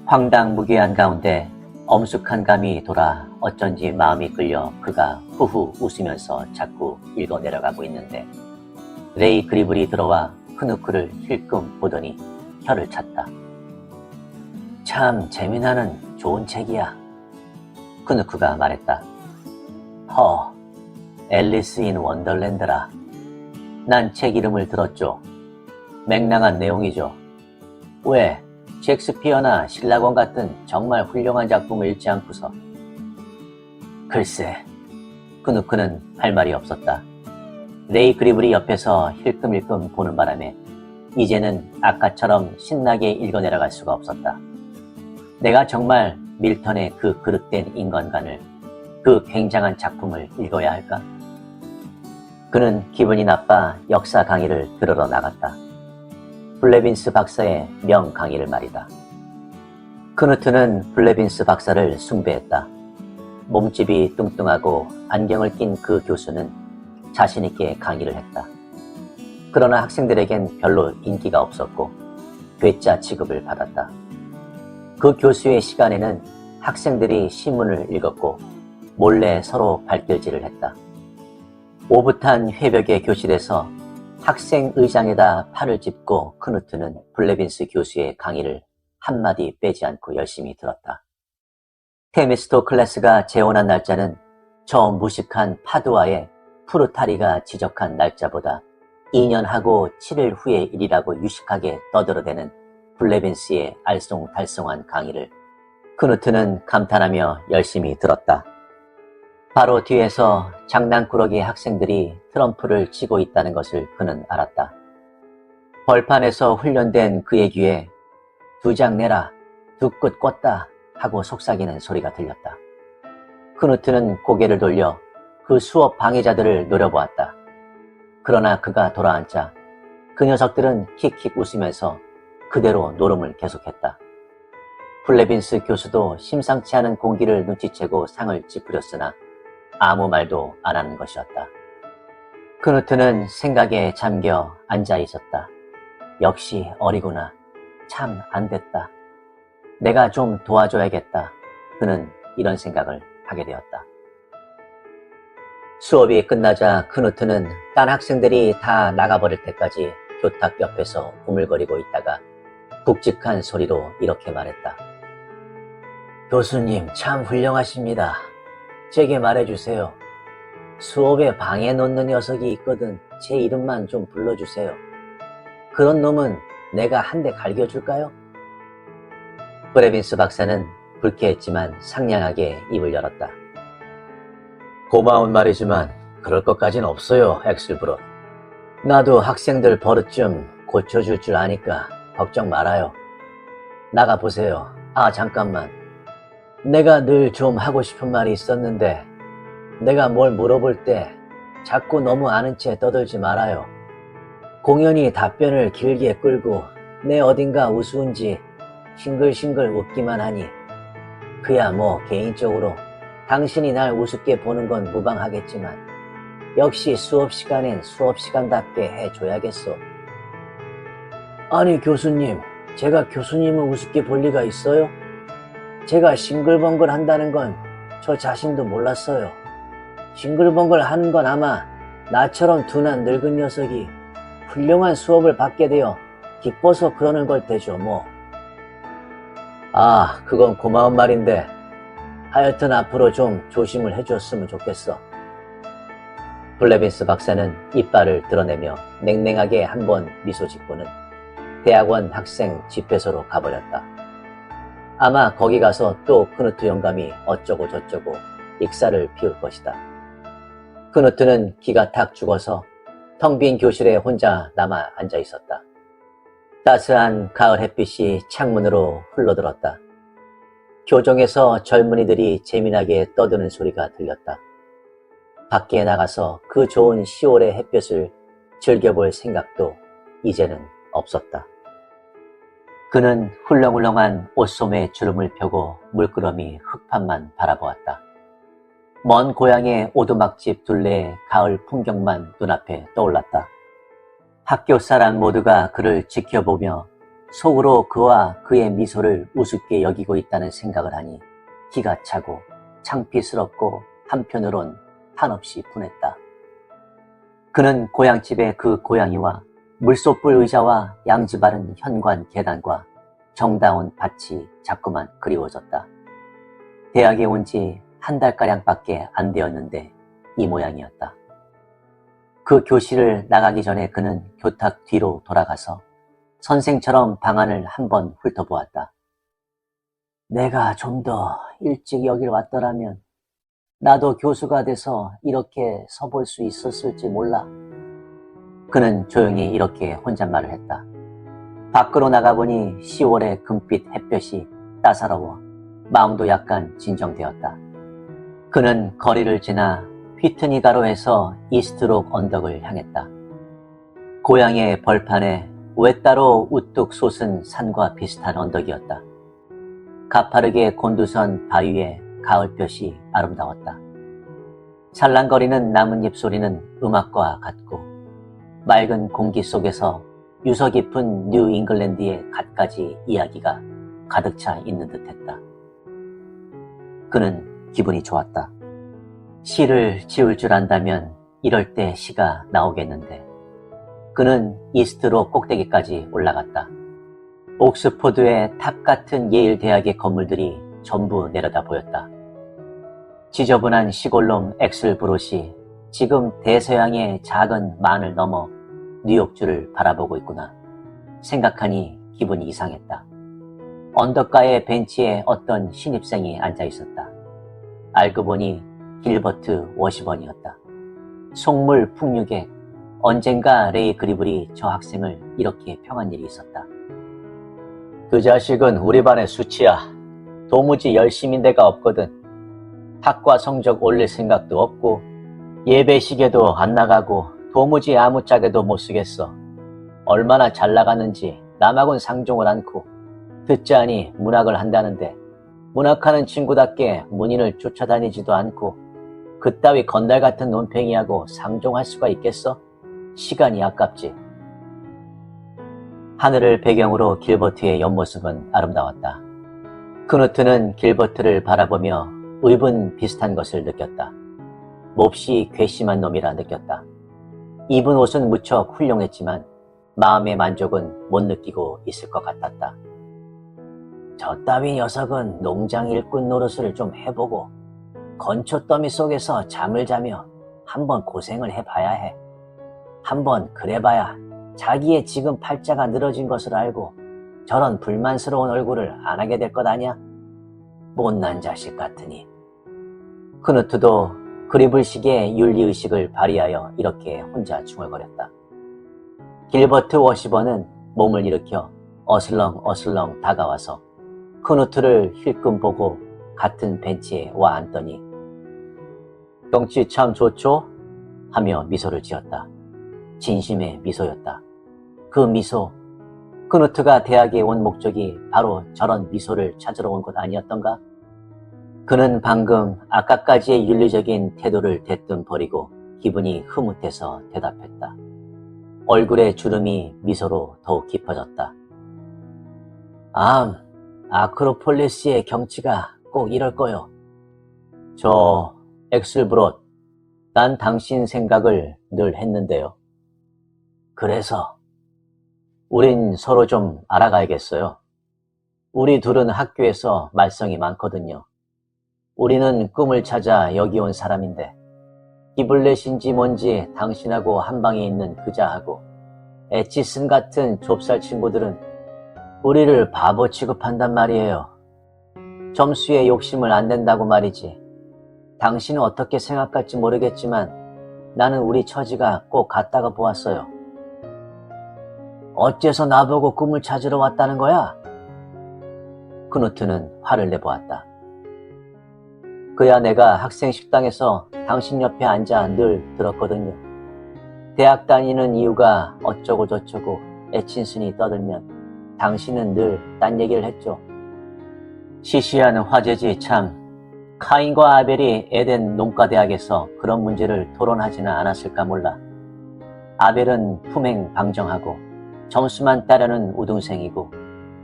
황당무계한 가운데 엄숙한 감이 돌아 어쩐지 마음이 끌려 그가 후후 웃으면서 자꾸 읽어 내려가고 있는데 레이 그리블이 들어와 크누트를 힐끔 보더니 혀를 찼다. 참 재미나는 좋은 책이야. 크누트가 말했다. 앨리스 인 원더랜드라. 난 책 이름을 들었죠. 맹랑한 내용이죠. 왜 셰익스피어나 신라권 같은 정말 훌륭한 작품을 읽지 않고서. 글쎄, 크누트는 할 말이 없었다. 레이 그리블이 옆에서 힐끔힐끔 보는 바람에 이제는 아까처럼 신나게 읽어 내려갈 수가 없었다. 내가 정말 밀턴의 그 그릇된 인간관을, 그 굉장한 작품을 읽어야 할까? 그는 기분이 나빠 역사 강의를 들으러 나갔다. 블레빈스 박사의 명 강의를 말이다. 크누트는 블레빈스 박사를 숭배했다. 몸집이 뚱뚱하고 안경을 낀 그 교수는 자신있게 강의를 했다. 그러나 학생들에겐 별로 인기가 없었고 괴짜 취급을 받았다. 그 교수의 시간에는 학생들이 신문을 읽었고 몰래 서로 발길질을 했다. 오붓한 회벽의 교실에서 학생 의장에다 팔을 짚고 크누트는 블레빈스 교수의 강의를 한마디 빼지 않고 열심히 들었다. 테미스토 클래스가 재혼한 날짜는 저 무식한 파두아의 푸르타리가 지적한 날짜보다 2년 하고 7일 후의 일이라고 유식하게 떠들어대는 블레빈스의 알쏭달쏭한 강의를 크누트는 감탄하며 열심히 들었다. 바로 뒤에서 장난꾸러기 학생들이 트럼프를 치고 있다는 것을 그는 알았다. 벌판에서 훈련된 그의 귀에 두 장 내라, 두 끝 꽂다 하고 속삭이는 소리가 들렸다. 크누트는 고개를 돌려 그 수업 방해자들을 노려보았다. 그러나 그가 돌아앉자 그 녀석들은 킥킥 웃으면서 그대로 노름을 계속했다. 블레빈스 교수도 심상치 않은 공기를 눈치채고 상을 찌푸렸으나 아무 말도 안 하는 것이었다. 크누트는 생각에 잠겨 앉아 있었다. 역시 어리구나. 참 안됐다. 내가 좀 도와줘야겠다. 그는 이런 생각을 하게 되었다. 수업이 끝나자 크누트는 딴 학생들이 다 나가버릴 때까지 교탁 옆에서 우물거리고 있다가 굵직한 소리로 이렇게 말했다. 교수님 참 훌륭하십니다. 제게 말해주세요. 수업에 방해 놓는 녀석이 있거든 제 이름만 좀 불러주세요. 그런 놈은 내가 한 대 갈겨줄까요? 브레빈스 박사는 불쾌했지만 상냥하게 입을 열었다. 고마운 말이지만 그럴 것까진 없어요, 엑슬브롯. 나도 학생들 버릇 좀 고쳐줄 줄 아니까 걱정 말아요. 나가보세요. 아, 잠깐만. 내가 늘 좀 하고 싶은 말이 있었는데 내가 뭘 물어볼 때 자꾸 너무 아는 채 떠들지 말아요. 공연히 답변을 길게 끌고 내 어딘가 우스운지 싱글싱글 웃기만 하니 그야 뭐 개인적으로 당신이 날 우습게 보는 건 무방하겠지만 역시 수업 시간엔 수업 시간답게 해줘야겠소. 아니 교수님, 제가 교수님을 우습게 볼 리가 있어요? 제가 싱글벙글 한다는 건 저 자신도 몰랐어요. 싱글벙글 하는 건 아마 나처럼 둔한 늙은 녀석이 훌륭한 수업을 받게 되어 기뻐서 그러는 걸 테죠 뭐. 아, 그건 고마운 말인데 하여튼 앞으로 좀 조심을 해줬으면 좋겠어. 블레빈스 박사는 이빨을 드러내며 냉랭하게 한번 미소 짓고는 대학원 학생 집회소로 가버렸다. 아마 거기 가서 또 크누트 영감이 어쩌고 저쩌고 익사를 피울 것이다. 크누트는 기가 탁 죽어서 텅 빈 교실에 혼자 남아 앉아 있었다. 따스한 가을 햇빛이 창문으로 흘러들었다. 교정에서 젊은이들이 재미나게 떠드는 소리가 들렸다. 밖에 나가서 그 좋은 10월의 햇볕을 즐겨볼 생각도 이제는 없었다. 그는 훌렁훌렁한 옷소매에 주름을 펴고 물끄러미 흙판만 바라보았다. 먼 고향의 오두막집 둘레의 가을 풍경만 눈앞에 떠올랐다. 학교 사람 모두가 그를 지켜보며 속으로 그와 그의 미소를 우습게 여기고 있다는 생각을 하니 기가 차고 창피스럽고 한편으론 한없이 분했다. 그는 고향집의 그 고양이와 물소불 의자와 양지 바른 현관 계단과 정다운 밭이 자꾸만 그리워졌다. 대학에 온 지 한 달가량밖에 안 되었는데 이 모양이었다. 그 교실을 나가기 전에 그는 교탁 뒤로 돌아가서 선생처럼 방안을 한번 훑어보았다. 내가 좀 더 일찍 여길 왔더라면 나도 교수가 돼서 이렇게 서볼 수 있었을지 몰라. 그는 조용히 이렇게 혼잣말을 했다. 밖으로 나가보니 10월의 금빛 햇볕이 따사로워 마음도 약간 진정되었다. 그는 거리를 지나 휘트니 가로에서 이스트록 언덕을 향했다. 고향의 벌판에 외따로 우뚝 솟은 산과 비슷한 언덕이었다. 가파르게 곤두선 바위에 가을볕이 아름다웠다. 살랑거리는 나뭇잎 소리는 음악과 같고 맑은 공기 속에서 유서 깊은 뉴 잉글랜드의 갖가지 이야기가 가득 차 있는 듯했다. 그는 기분이 좋았다. 시를 지을 줄 안다면 이럴 때 시가 나오겠는데 그는 이스트로 꼭대기까지 올라갔다. 옥스포드의 탑 같은 예일 대학의 건물들이 전부 내려다 보였다. 지저분한 시골놈 엑슬브롯이 지금 대서양의 작은 만을 넘어 뉴욕주를 바라보고 있구나 생각하니 기분이 이상했다. 언덕가의 벤치에 어떤 신입생이 앉아 있었다. 알고 보니 길버트 워시번이었다. 속물 풍류객. 언젠가 레이 그리블이 저 학생을 이렇게 평한 일이 있었다. 그 자식은 우리 반의 수치야. 도무지 열심인 데가 없거든. 학과 성적 올릴 생각도 없고 예배식에도 안 나가고 도무지 아무짝에도 못 쓰겠어. 얼마나 잘 나가는지 남하고는 상종을 않고 듣자니 문학을 한다는데 문학하는 친구답게 문인을 쫓아다니지도 않고 그따위 건달 같은 논팽이하고 상종할 수가 있겠어? 시간이 아깝지. 하늘을 배경으로 길버트의 옆모습은 아름다웠다. 크누트는 길버트를 바라보며 의분 비슷한 것을 느꼈다. 몹시 괘씸한 놈이라 느꼈다. 입은 옷은 무척 훌륭했지만 마음의 만족은 못 느끼고 있을 것 같았다. 저 따위 녀석은 농장 일꾼 노릇을 좀 해보고 건초 더미 속에서 잠을 자며 한번 고생을 해봐야 해. 한번 그래봐야 자기의 지금 팔자가 늘어진 것을 알고 저런 불만스러운 얼굴을 안 하게 될 것 아냐? 못난 자식 같으니. 크누트도 그리불식의 윤리의식을 발휘하여 이렇게 혼자 중얼거렸다. 길버트 워시번은 몸을 일으켜 어슬렁어슬렁 다가와서 크누트를 힐끔 보고 같은 벤치에 와 앉더니 경치 참 좋죠? 하며 미소를 지었다. 진심의 미소였다. 그 미소, 크누트가 대학에 온 목적이 바로 저런 미소를 찾으러 온 것 아니었던가? 그는 방금 아까까지의 윤리적인 태도를 대뜸 버리고 기분이 흐뭇해서 대답했다. 얼굴의 주름이 미소로 더욱 깊어졌다. 아크로폴리스의 경치가 꼭 이럴 거요. 저 엑슬브롯, 난 당신 생각을 늘 했는데요. 그래서 우린 서로 좀 알아가야겠어요. 우리 둘은 학교에서 말썽이 많거든요. 우리는 꿈을 찾아 여기 온 사람인데 기블렛인지 뭔지 당신하고 한방에 있는 그자하고 에치슨 같은 좁쌀 친구들은 우리를 바보 취급한단 말이에요. 점수에 욕심을 안 낸다고 말이지. 당신은 어떻게 생각할지 모르겠지만 나는 우리 처지가 꼭 같다고 보았어요. 어째서 나보고 꿈을 찾으러 왔다는 거야? 크누트는 화를 내보았다. 그야 내가 학생 식당에서 당신 옆에 앉아 늘 들었거든요. 대학 다니는 이유가 어쩌고 저쩌고 에친슨이 떠들면 당신은 늘 딴 얘기를 했죠. 시시한 화제지 참. 카인과 아벨이 에덴 농과대학에서 그런 문제를 토론하지는 않았을까 몰라. 아벨은 품행방정하고 점수만 따르는 우등생이고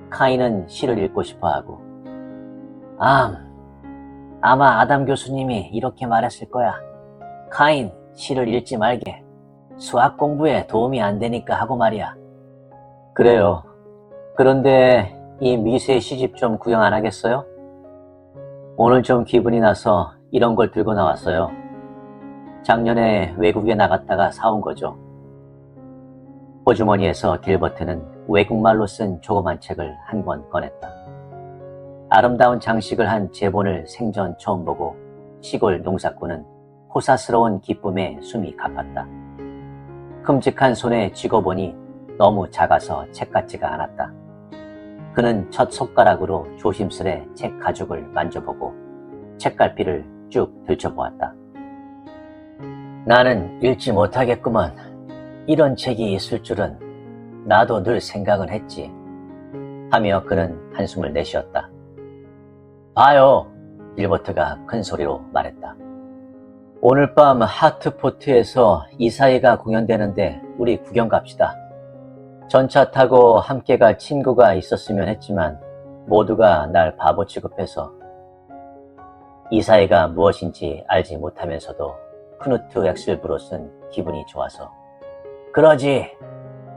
카인은 시를 읽고 싶어하고. 아마 아담 교수님이 이렇게 말했을 거야. 카인, 시를 읽지 말게. 수학 공부에 도움이 안 되니까 하고 말이야. 그래요. 그런데 이 미세 시집 좀 구경 안 하겠어요? 오늘 좀 기분이 나서 이런 걸 들고 나왔어요. 작년에 외국에 나갔다가 사온 거죠. 호주머니에서 길버트는 외국말로 쓴 조그만 책을 한 권 꺼냈다. 아름다운 장식을 한 제본을 생전 처음 보고 시골 농사꾼은 호사스러운 기쁨에 숨이 가팠다. 큼직한 손에 쥐고 보니 너무 작아서 책 같지가 않았다. 그는 첫 손가락으로 조심스레 책 가죽을 만져보고 책갈피를 쭉 들춰보았다. 나는 읽지 못하겠구먼. 이런 책이 있을 줄은 나도 늘 생각은 했지. 하며 그는 한숨을 내쉬었다. 봐요. 길버트가 큰 소리로 말했다. 오늘 밤 하트포트에서 이사회가 공연되는데 우리 구경 갑시다. 전차 타고 함께 갈 친구가 있었으면 했지만 모두가 날 바보 취급해서. 이사회가 무엇인지 알지 못하면서도 크누트 엑슬브롯은 기분이 좋아서 그러지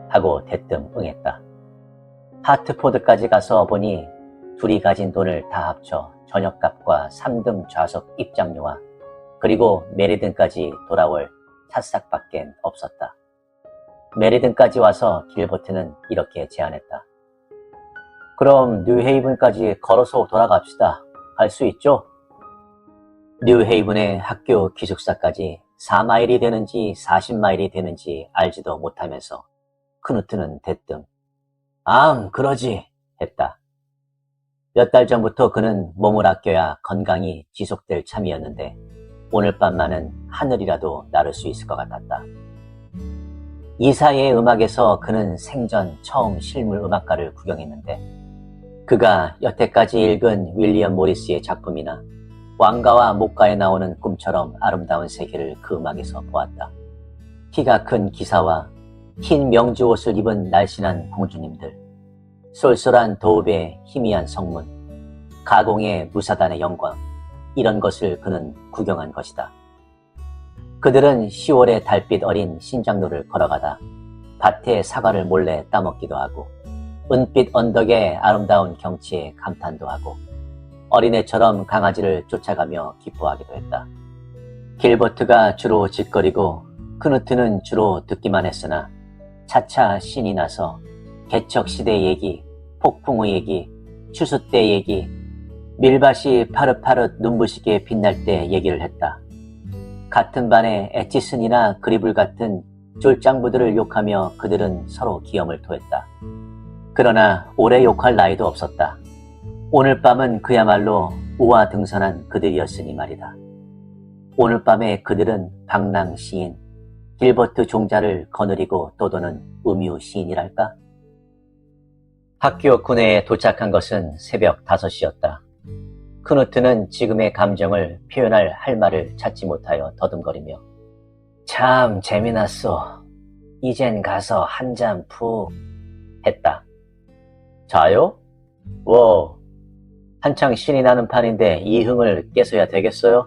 하고 대뜸 응했다. 하트포드까지 가서 보니 둘이 가진 돈을 다 합쳐 저녁값과 3등 좌석 입장료와 그리고 메리든까지 돌아올 찻싹밖엔 없었다. 메리든까지 와서 길버트는 이렇게 제안했다. 그럼 뉴헤이븐까지 걸어서 돌아갑시다. 갈 수 있죠? 뉴헤이븐의 학교 기숙사까지 4마일이 되는지 40마일이 되는지 알지도 못하면서 크누트는 대뜸 그러지 했다. 몇 달 전부터 그는 몸을 아껴야 건강이 지속될 참이었는데 오늘 밤만은 하늘이라도 나를 수 있을 것 같았다. 이사회의 음악에서 그는 생전 처음 실물 음악가를 구경했는데 그가 여태까지 읽은 윌리엄 모리스의 작품이나 왕가와 목가에 나오는 꿈처럼 아름다운 세계를 그 음악에서 보았다. 키가 큰 기사와 흰 명주 옷을 입은 날씬한 공주님들, 쏠쏠한 도읍의 희미한 성문, 가공의 무사단의 영광, 이런 것을 그는 구경한 것이다. 그들은 10월의 달빛 어린 신장로를 걸어가다 밭에 사과를 몰래 따먹기도 하고 은빛 언덕의 아름다운 경치에 감탄도 하고 어린애처럼 강아지를 쫓아가며 기뻐하기도 했다. 길버트가 주로 짓거리고 크누트는 주로 듣기만 했으나 차차 신이 나서 개척시대 얘기, 폭풍의 얘기, 추수 때 얘기, 밀밭이 파릇파릇 눈부시게 빛날 때 얘기를 했다. 같은 반에 에치슨이나 그리블 같은 쫄장부들을 욕하며 그들은 서로 기염을 토했다. 그러나 오래 욕할 나이도 없었다. 오늘 밤은 그야말로 우아등선한 그들이었으니 말이다. 오늘 밤에 그들은 방랑 시인, 길버트 종자를 거느리고 떠도는 음유 시인이랄까? 학교 군내에 도착한 것은 새벽 5시였다. 크누트는 지금의 감정을 표현할 할 말을 찾지 못하여 더듬거리며 참 재미났어. 이젠 가서 한 잔 푹 했다. 자요? 한창 신이 나는 판인데 이 흥을 깨서야 되겠어요?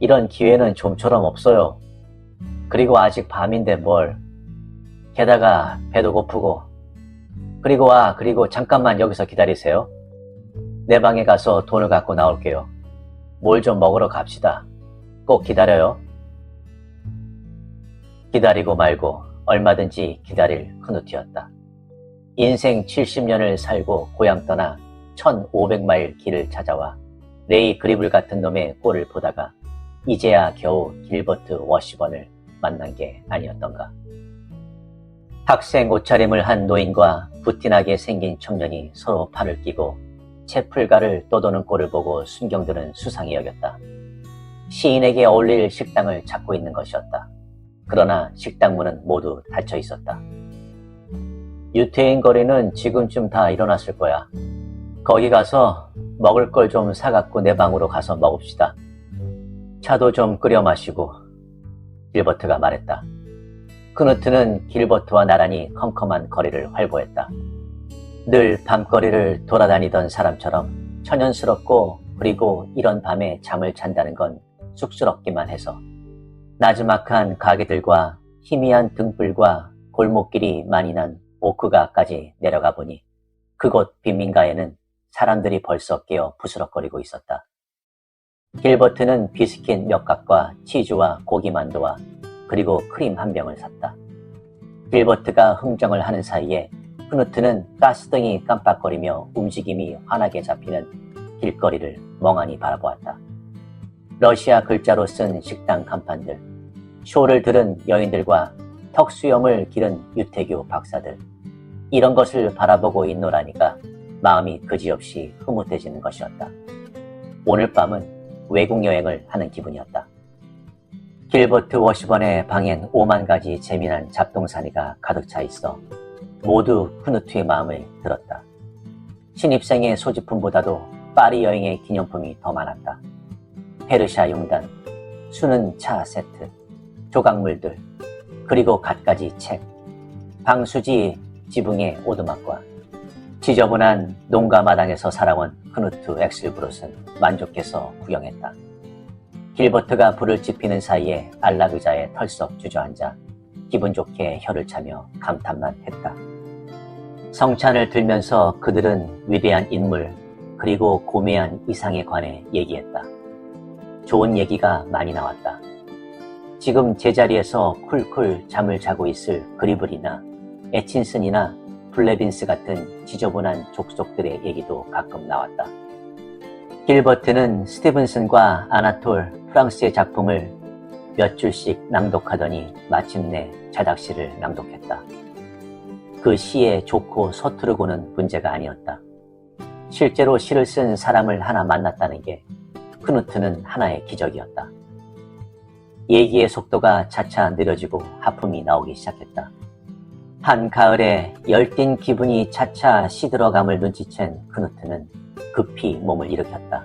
이런 기회는 좀처럼 없어요. 그리고 아직 밤인데 뭘. 게다가 배도 고프고. 그리고 잠깐만 여기서 기다리세요. 내 방에 가서 돈을 갖고 나올게요. 뭘 좀 먹으러 갑시다. 꼭 기다려요. 기다리고 말고 얼마든지 기다릴 크누트였다. 인생 70년을 살고 고향 떠나 1500마일 길을 찾아와 레이 그리블 같은 놈의 꼴을 보다가 이제야 겨우 길버트 워시번을 만난 게 아니었던가. 학생 옷차림을 한 노인과 부티나게 생긴 청년이 서로 팔을 끼고 채플가를 떠도는 꼴을 보고 순경들은 수상히 여겼다. 시인에게 어울릴 식당을 찾고 있는 것이었다. 그러나 식당 문은 모두 닫혀 있었다. 유태인 거리는 지금쯤 다 일어났을 거야. 거기 가서 먹을 걸 좀 사갖고 내 방으로 가서 먹읍시다. 차도 좀 끓여 마시고. 길버트가 말했다. 크누트는 길버트와 나란히 컴컴한 거리를 활보했다. 늘 밤거리를 돌아다니던 사람처럼 천연스럽고 그리고 이런 밤에 잠을 잔다는 건 쑥스럽기만 해서 나지막한 가게들과 희미한 등불과 골목길이 많이 난 오크가까지 내려가 보니 그곳 빈민가에는 사람들이 벌써 깨어 부스럭거리고 있었다. 길버트는 비스킷 몇 갑과 치즈와 고기만두와 그리고 크림 한 병을 샀다. 길버트가 흥정을 하는 사이에 크누트는 가스등이 깜빡거리며 움직임이 환하게 잡히는 길거리를 멍하니 바라보았다. 러시아 글자로 쓴 식당 간판들, 쇼를 들은 여인들과 턱수염을 기른 유태교 박사들, 이런 것을 바라보고 있노라니까 마음이 그지없이 흐뭇해지는 것이었다. 오늘 밤은 외국 여행을 하는 기분이었다. 길버트 워시번의 방엔 5만 가지 재미난 잡동사니가 가득 차 있어 모두 크누트의 마음을 들었다. 신입생의 소지품보다도 파리 여행의 기념품이 더 많았다. 페르시아 용단, 수는 차 세트, 조각물들, 그리고 갖가지 책, 방수지 지붕의 오두막과 지저분한 농가 마당에서 살아온 크누트 엑슬브롯은 만족해서 구경했다. 길버트가 불을 지피는 사이에 안락 의자에 털썩 주저앉아 기분 좋게 혀를 차며 감탄만 했다. 성찬을 들면서 그들은 위대한 인물 그리고 고매한 이상에 관해 얘기했다. 좋은 얘기가 많이 나왔다. 지금 제자리에서 쿨쿨 잠을 자고 있을 그리블이나 에친슨이나 블레빈스 같은 지저분한 족속들의 얘기도 가끔 나왔다. 길버트는 스티븐슨과 아나톨 프랑스의 작품을 몇 줄씩 낭독하더니 마침내 자닥시를 낭독했다. 그 시에 좋고 서투르고는 문제가 아니었다. 실제로 시를 쓴 사람을 하나 만났다는 게 크누트는 하나의 기적이었다. 얘기의 속도가 차차 느려지고 하품이 나오기 시작했다. 한가을에 열띤 기분이 차차 시들어감을 눈치챈 크누트는 급히 몸을 일으켰다.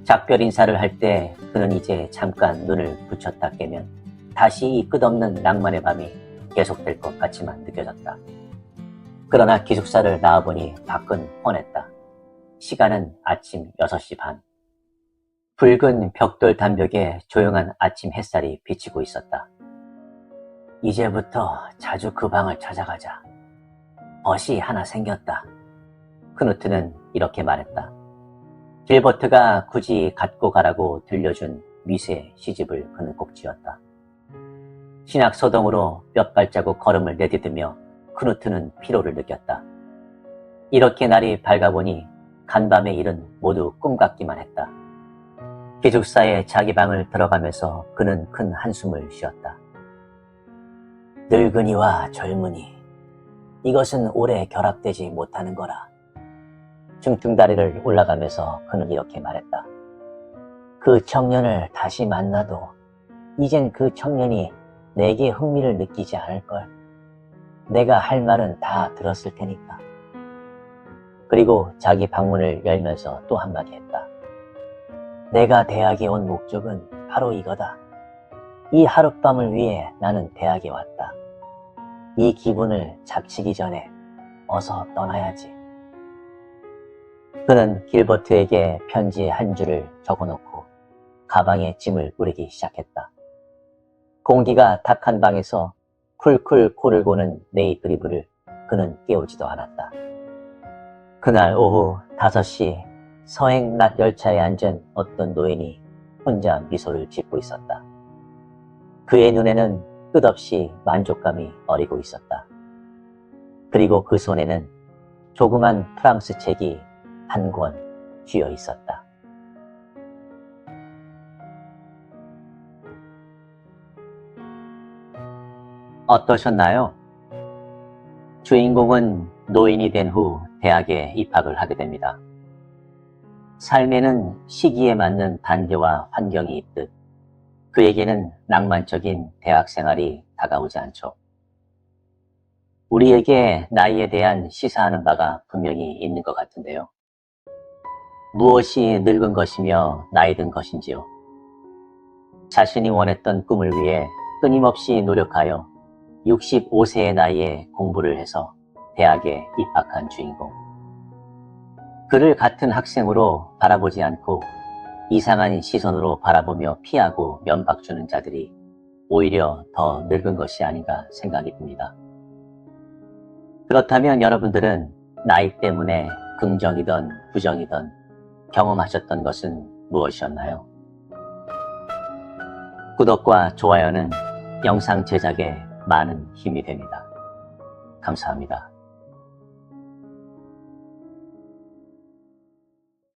작별 인사를 할 때 그는 이제 잠깐 눈을 붙였다 깨면 다시 이 끝없는 낭만의 밤이 계속될 것 같지만 느껴졌다. 그러나 기숙사를 나와보니 밖은 훤했다. 시간은 아침 6시 반. 붉은 벽돌 담벽에 조용한 아침 햇살이 비치고 있었다. 이제부터 자주 그 방을 찾아가자. 벗이 하나 생겼다. 크누트는 이렇게 말했다. 길버트가 굳이 갖고 가라고 들려준 미세 시집을 그는 꼭 지었다. 신학서동으로 몇 발자국 걸음을 내디디며 크누트는 피로를 느꼈다. 이렇게 날이 밝아보니 간밤의 일은 모두 꿈 같기만 했다. 기숙사에 자기 방을 들어가면서 그는 큰 한숨을 쉬었다. 늙은이와 젊은이, 이것은 오래 결합되지 못하는 거라. 중등다리를 올라가면서 그는 이렇게 말했다. 그 청년을 다시 만나도 이젠 그 청년이 내게 흥미를 느끼지 않을걸. 내가 할 말은 다 들었을 테니까. 그리고 자기 방문을 열면서 또 한마디 했다. 내가 대학에 온 목적은 바로 이거다. 이 하룻밤을 위해 나는 대학에 왔다. 이 기분을 잡치기 전에 어서 떠나야지. 그는 길버트에게 편지 한 줄을 적어놓고 가방에 짐을 꾸리기 시작했다. 공기가 탁한 방에서 쿨쿨 코를 고는 네이트리브를 그는 깨우지도 않았다. 그날 오후 5시 서행 낮 열차에 앉은 어떤 노인이 혼자 미소를 짓고 있었다. 그의 눈에는 끝없이 만족감이 어리고 있었다. 그리고 그 손에는 조그만 프랑스 책이 한 권 쥐어 있었다. 어떠셨나요? 주인공은 노인이 된 후 대학에 입학을 하게 됩니다. 삶에는 시기에 맞는 단계와 환경이 있듯 그에게는 낭만적인 대학 생활이 다가오지 않죠. 우리에게 나이에 대한 시사하는 바가 분명히 있는 것 같은데요. 무엇이 늙은 것이며 나이 든 것인지요. 자신이 원했던 꿈을 위해 끊임없이 노력하여 65세의 나이에 공부를 해서 대학에 입학한 주인공. 그를 같은 학생으로 바라보지 않고 이상한 시선으로 바라보며 피하고 면박 주는 자들이 오히려 더 늙은 것이 아닌가 생각이 듭니다. 그렇다면 여러분들은 나이 때문에 긍정이든 부정이든 경험하셨던 것은 무엇이었나요? 구독과 좋아요는 영상 제작에 많은 힘이 됩니다. 감사합니다.